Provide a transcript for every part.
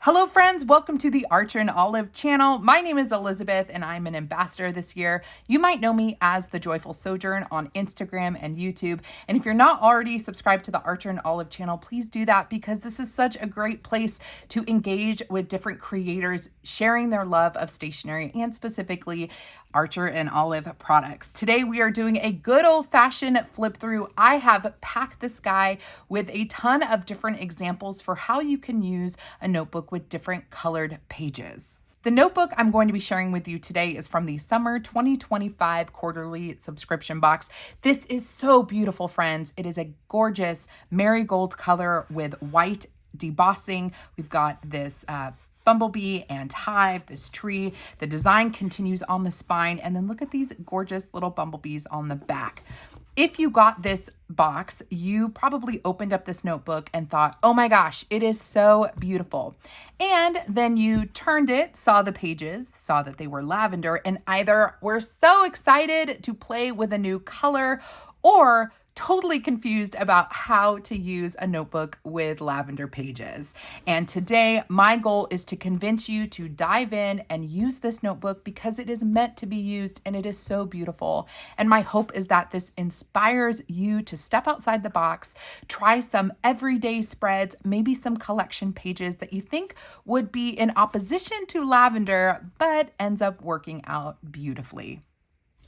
Hello friends, welcome to the Archer and Olive channel. My name is Elizabeth and I'm an ambassador this year. You might know me as The Joyful Sojourn on Instagram and YouTube. And if you're not already subscribed to the Archer and Olive channel, please do that because this is such a great place to engage with different creators sharing their love of stationery and specifically Archer and Olive products. Today we are doing a good old-fashioned flip through. I have packed this guy with a ton of different examples for how you can use a notebook with different colored pages. The notebook I'm going to be sharing with you today is from the Summer 2025 quarterly subscription box. This is so beautiful, friends. It is a gorgeous marigold color with white debossing. We've got this bumblebee and hive, this tree. The design continues on the spine, and then look at these gorgeous little bumblebees on the back. If you got this box, you probably opened up this notebook and thought, oh my gosh, it is so beautiful. And then you turned it, saw the pages, saw that they were lavender, and either were so excited to play with a new color or totally confused about how to use a notebook with lavender pages. And today, my goal is to convince you to dive in and use this notebook because it is meant to be used and it is so beautiful. And my hope is that this inspires you to step outside the box, try some everyday spreads, maybe some collection pages that you think would be in opposition to lavender, but ends up working out beautifully.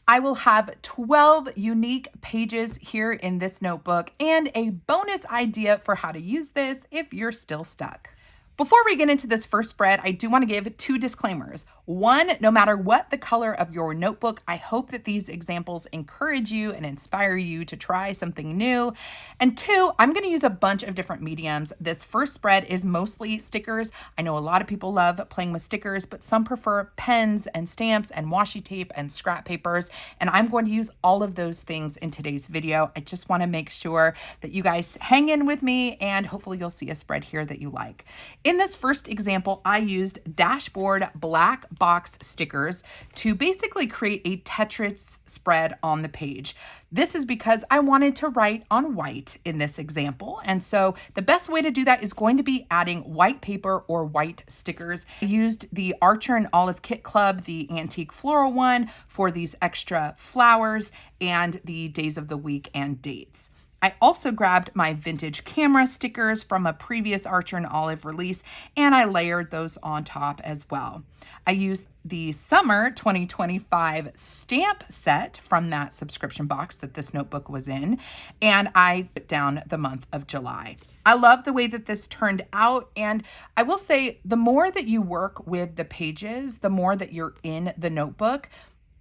I will have 12 unique pages here in this notebook and a bonus idea for how to use this if you're still stuck. Before we get into this first spread, I do want to give two disclaimers. One, no matter what the color of your notebook, I hope that these examples encourage you and inspire you to try something new. And two, I'm going to use a bunch of different mediums. This first spread is mostly stickers. I know a lot of people love playing with stickers, but some prefer pens and stamps and washi tape and scrap papers. And I'm going to use all of those things in today's video. I just want to make sure that you guys hang in with me and hopefully you'll see a spread here that you like. In this first example, I used dashboard black box stickers to basically create a Tetris spread on the page. This is because I wanted to write on white in this example. And so the best way to do that is going to be adding white paper or white stickers. I used the Archer and Olive Kit Club, the antique floral one, for these extra flowers and the days of the week and dates. I also grabbed my vintage camera stickers from a previous Archer and Olive release, and I layered those on top as well. I used the Summer 2025 stamp set from that subscription box that this notebook was in, and I put down the month of July. I love the way that this turned out, and I will say the more that you work with the pages, the more that you're in the notebook,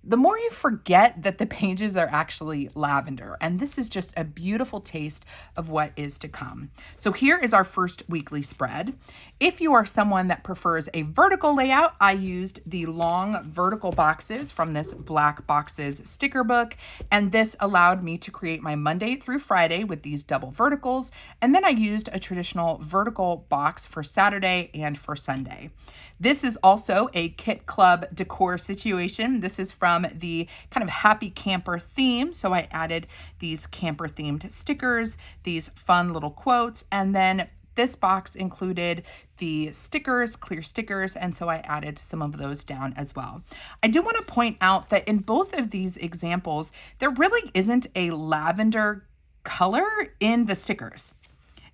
the more you forget that the pages are actually lavender. And this is just a beautiful taste of what is to come. So here is our first weekly spread. If you are someone that prefers a vertical layout, I used the long vertical boxes from this Black Boxes sticker book. And this allowed me to create my Monday through Friday with these double verticals. And then I used a traditional vertical box for Saturday and for Sunday. This is also a Kit Club decor situation. This is from the kind of happy camper theme. So I added these camper themed stickers, these fun little quotes, and then this box included the stickers, clear stickers, and so I added some of those down as well. I do want to point out that in both of these examples, there really isn't a lavender color in the stickers.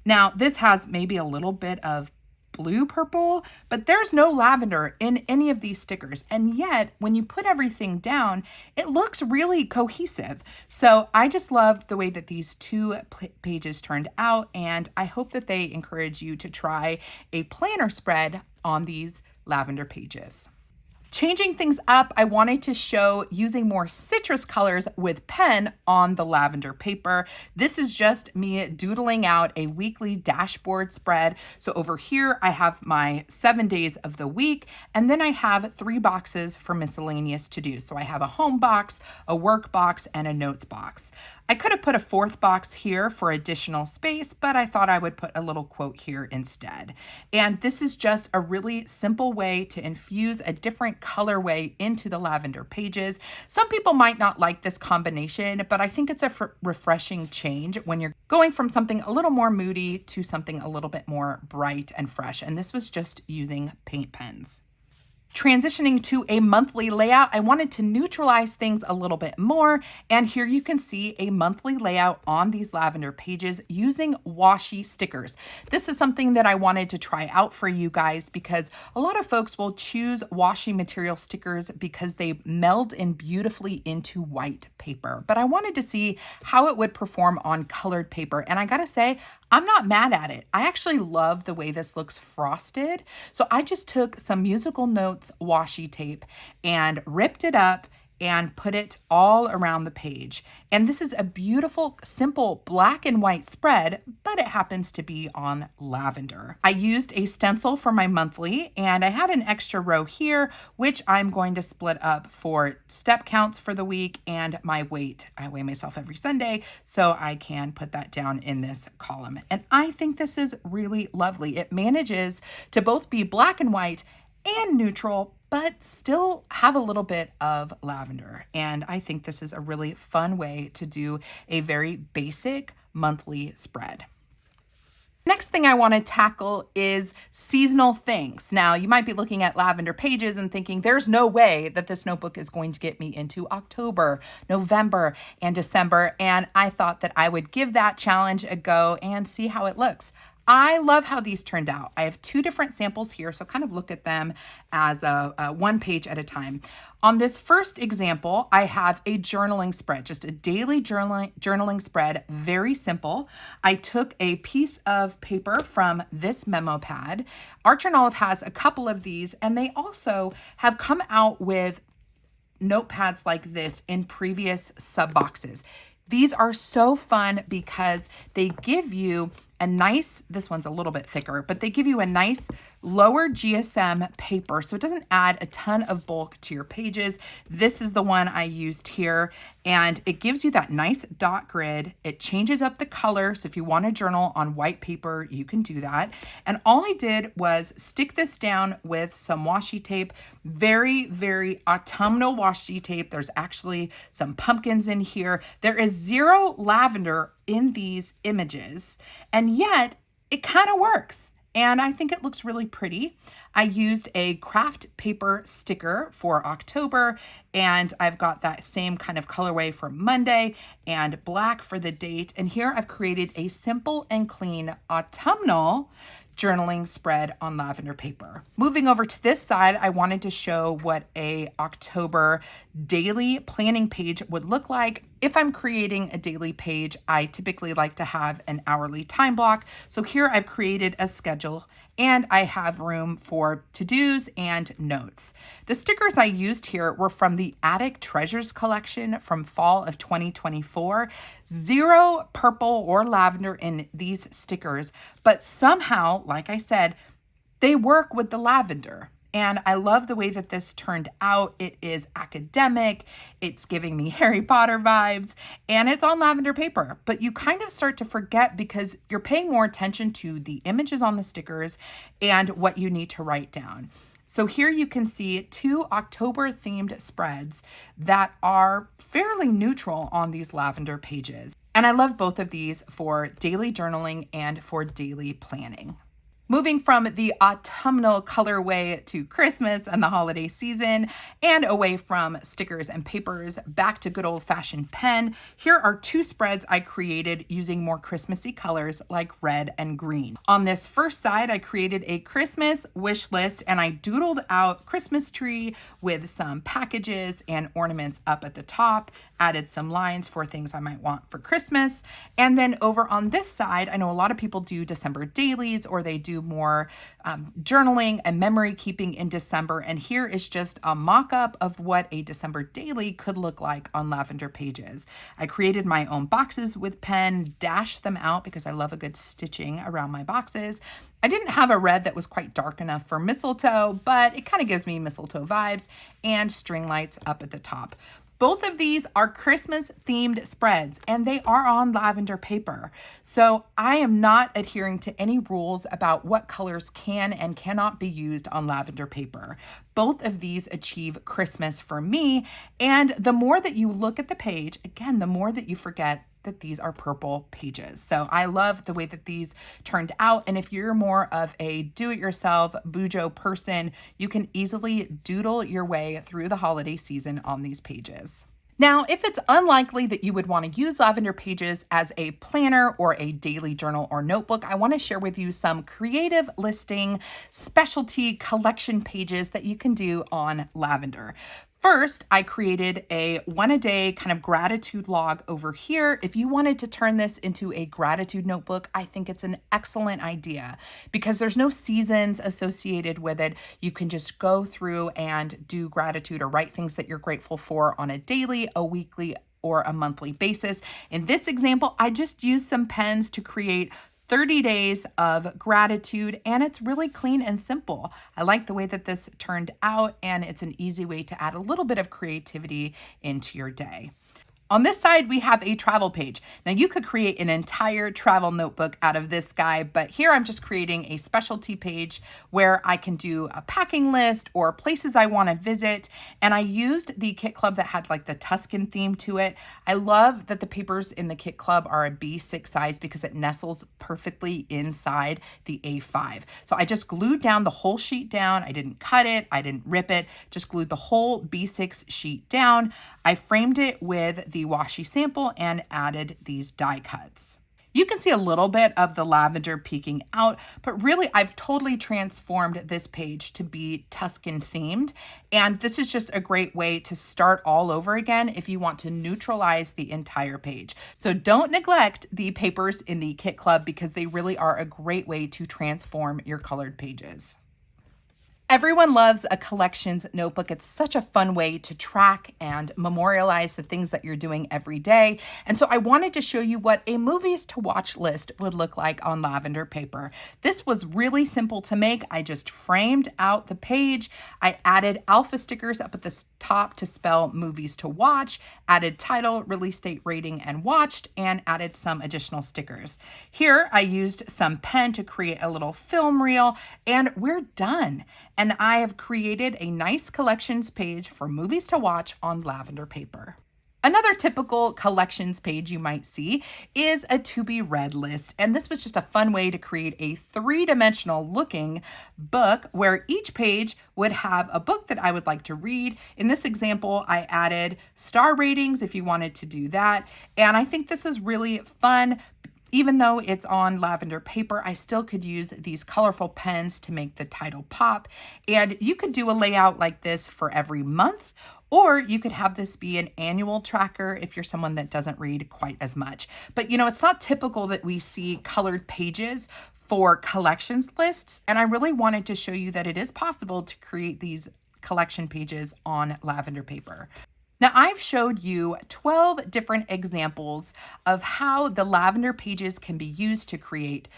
Now, this has maybe a little bit of blue purple, but there's no lavender in any of these stickers. And yet, when you put everything down, it looks really cohesive. So I just love the way that these two pages turned out, and I hope that they encourage you to try a planner spread on these lavender pages. Changing things up, I wanted to show using more citrus colors with pen on the lavender paper. This is just me doodling out a weekly dashboard spread. So over here, I have my 7 days of the week, and then I have 3 boxes for miscellaneous to do. So I have a home box, a work box, and a notes box. I could have put a fourth box here for additional space, but I thought I would put a little quote here instead. And this is just a really simple way to infuse a different colorway into the lavender pages. Some people might not like this combination, but I think it's a refreshing change when you're going from something a little more moody to something a little bit more bright and fresh. And this was just using paint pens. Transitioning to a monthly layout, I wanted to neutralize things a little bit more. And here you can see a monthly layout on these lavender pages using washi stickers. This is something that I wanted to try out for you guys because a lot of folks will choose washi material stickers because they meld in beautifully into white paper. But I wanted to see how it would perform on colored paper. And I gotta say, I'm not mad at it. I actually love the way this looks frosted. So I just took some Musical Notes washi tape and ripped it up and put it all around the page. And this is a beautiful, simple black and white spread, but it happens to be on lavender. I used a stencil for my monthly, and I had an extra row here, which I'm going to split up for step counts for the week and my weight. I weigh myself every Sunday, so I can put that down in this column. And I think this is really lovely. It manages to both be black and white and neutral, but still have a little bit of lavender. And I think this is a really fun way to do a very basic monthly spread. Next thing I want to tackle is seasonal things. Now, you might be looking at lavender pages and thinking, there's no way that this notebook is going to get me into October, November, and December. And I thought that I would give that challenge a go and see how it looks. I love how these turned out. I have two different samples here, so kind of look at them as a one page at a time. On this first example, I have a journaling spread, just a daily journaling spread, very simple. I took a piece of paper from this memo pad. Archer and Olive has a couple of these, and they also have come out with notepads like this in previous sub boxes. These are so fun because they give you a nice, this one's a little bit thicker, but they give you a nice lower GSM paper, so it doesn't add a ton of bulk to your pages. This is the one I used here, and it gives you that nice dot grid. It changes up the color, so if you want to journal on white paper, you can do that. And all I did was stick this down with some washi tape, very, very autumnal washi tape. There's actually some pumpkins in here. There is zero lavender in these images, and yet it kind of works. And I think it looks really pretty. I used a craft paper sticker for October, and I've got that same kind of colorway for Monday and black for the date. And here I've created a simple and clean autumnal journaling spread on lavender paper. Moving over to this side, I wanted to show what a October daily planning page would look like. If I'm creating a daily page, I typically like to have an hourly time block. So here I've created a schedule and I have room for to-dos and notes. The stickers I used here were from the Attic Treasures collection from fall of 2024. Zero purple or lavender in these stickers, but somehow, like I said, they work with the lavender. And I love the way that this turned out. It is academic, it's giving me Harry Potter vibes, and it's on lavender paper. But you kind of start to forget because you're paying more attention to the images on the stickers and what you need to write down. So here you can see two October themed spreads that are fairly neutral on these lavender pages. And I love both of these for daily journaling and for daily planning. Moving from the autumnal colorway to Christmas and the holiday season and away from stickers and papers back to good old-fashioned pen, here are two spreads I created using more Christmassy colors like red and green. On this first side, I created a Christmas wish list and I doodled out Christmas tree with some packages and ornaments up at the top, added some lines for things I might want for Christmas. And then over on this side, I know a lot of people do December dailies or they do more journaling and memory keeping in December. And here is just a mock-up of what a December daily could look like on lavender pages. I created my own boxes with pen, dashed them out because I love a good stitching around my boxes. I didn't have a red that was quite dark enough for mistletoe, but it kind of gives me mistletoe vibes, and string lights up at the top. Both of these are Christmas themed spreads and they are on lavender paper. So I am not adhering to any rules about what colors can and cannot be used on lavender paper. Both of these achieve Christmas for me. And the more that you look at the page, again, the more that you forget that these are purple pages. So I love the way that these turned out. And if you're more of a do-it-yourself Bujo person, you can easily doodle your way through the holiday season on these pages. Now, if it's unlikely that you would want to use lavender pages as a planner or a daily journal or notebook, I want to share with you some creative listing specialty collection pages that you can do on lavender. First, I created a one-a-day kind of gratitude log over here. If you wanted to turn this into a gratitude notebook, I think it's an excellent idea because there's no seasons associated with it. You can just go through and do gratitude or write things that you're grateful for on a daily, a weekly, or a monthly basis. In this example, I just used some pens to create 30 days of gratitude, and it's really clean and simple. I like the way that this turned out, and it's an easy way to add a little bit of creativity into your day. On this side, we have a travel page. Now you could create an entire travel notebook out of this guy, but here I'm just creating a specialty page where I can do a packing list or places I want to visit. And I used the Kit Club that had like the Tuscan theme to it. I love that the papers in the Kit Club are a B6 size because it nestles perfectly inside the A5. So I just glued down the whole sheet down. I didn't cut it. I didn't rip it. Just glued the whole B6 sheet down. I framed it with the washi sample and added these die cuts. You can see a little bit of the lavender peeking out, but really I've totally transformed this page to be Tuscan themed. And this is just a great way to start all over again if you want to neutralize the entire page. So don't neglect the papers in the Kit Club because they really are a great way to transform your colored pages. Everyone loves a collections notebook. It's such a fun way to track and memorialize the things that you're doing every day. And so I wanted to show you what a movies to watch list would look like on lavender paper. This was really simple to make. I just framed out the page. I added alpha stickers up at the top to spell movies to watch, added title, release date, rating, and watched, and added some additional stickers. Here I used some pen to create a little film reel, and we're done. And I have created a nice collections page for movies to watch on lavender paper. Another typical collections page you might see is a to be read list. And this was just a fun way to create a three-dimensional looking book where each page would have a book that I would like to read. In this example, I added star ratings if you wanted to do that. And I think this is really fun. Even though it's on lavender paper, I still could use these colorful pens to make the title pop. And you could do a layout like this for every month, or you could have this be an annual tracker if you're someone that doesn't read quite as much. But you know, it's not typical that we see colored pages for collections lists. And I really wanted to show you that it is possible to create these collection pages on lavender paper. Now, I've showed you 12 different examples of how the lavender pages can be used to create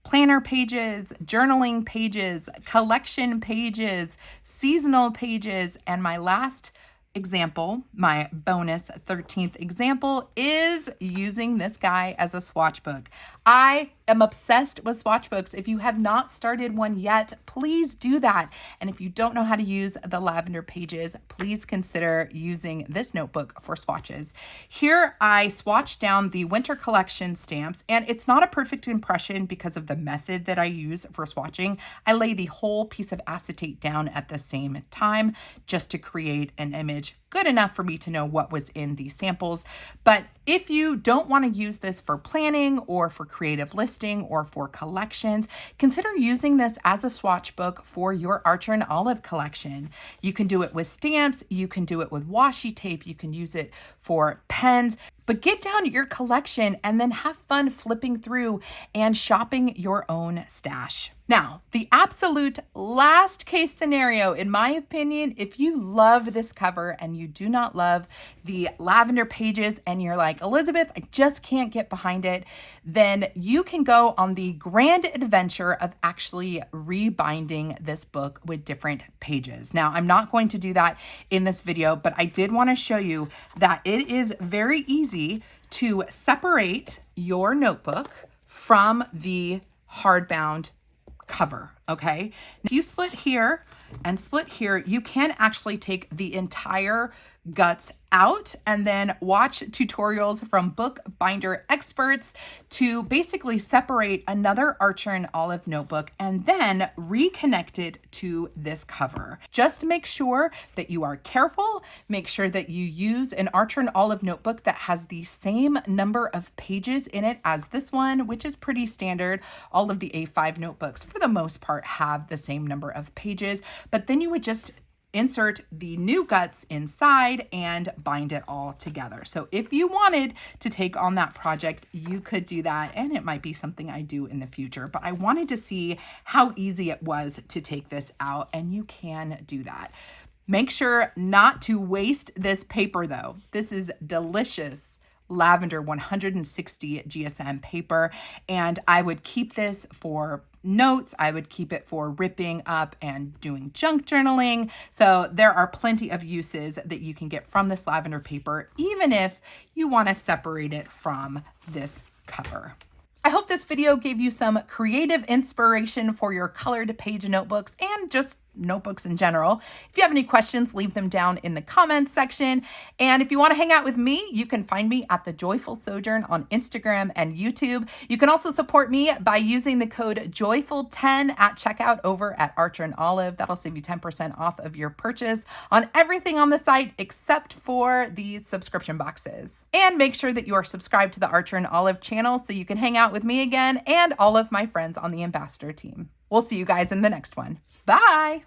planner pages, journaling pages, collection pages, seasonal pages, and my last example, my bonus 13th example, is using this guy as a swatch book. I am obsessed with swatch books. If you have not started one yet, please do that. And if you don't know how to use the lavender pages, please consider using this notebook for swatches. Here I swatched down the winter collection stamps, and it's not a perfect impression because of the method that I use for swatching. I lay the whole piece of acetate down at the same time just to create an image good enough for me to know what was in these samples. But if you don't want to use this for planning or for creative listing or for collections, consider using this as a swatch book for your Archer and Olive collection. You can do it with stamps, you can do it with washi tape, you can use it for pens. But get down your collection and then have fun flipping through and shopping your own stash. Now, the absolute last case scenario, in my opinion, if you love this cover and you do not love the lavender pages and you're like, Elizabeth, I just can't get behind it, then you can go on the grand adventure of actually rebinding this book with different pages. Now, I'm not going to do that in this video, but I did want to show you that it is very easy to separate your notebook from the hardbound cover, okay? If you split here and split here, you can actually take the entire guts out and then watch tutorials from book binder experts to basically separate another Archer and Olive notebook and then reconnect it to this cover. Just make sure that you are careful. Make sure that you use an Archer and Olive notebook that has the same number of pages in it as this one, which is pretty standard. All of the A5 notebooks, for the most part, have the same number of pages, but then you would just insert the new guts inside and bind it all together. So if you wanted to take on that project, you could do that, and it might be something I do in the future, but I wanted to see how easy it was to take this out, and you can do that. Make sure not to waste this paper though. This is delicious lavender 160 GSM paper, and I would keep this for notes. I would keep it for ripping up and doing junk journaling. So there are plenty of uses that you can get from this lavender paper, even if you want to separate it from this cover. I hope this video gave you some creative inspiration for your colored page notebooks and just notebooks in general. If you have any questions, leave them down in the comments section. And if you want to hang out with me, you can find me at The Joyful Sojourn on Instagram and YouTube. You can also support me by using the code JOYFUL10 at checkout over at Archer and Olive. That'll save you 10% off of your purchase on everything on the site except for these subscription boxes. And make sure that you are subscribed to the Archer and Olive channel so you can hang out with me again and all of my friends on the Ambassador team. We'll see you guys in the next one. Bye.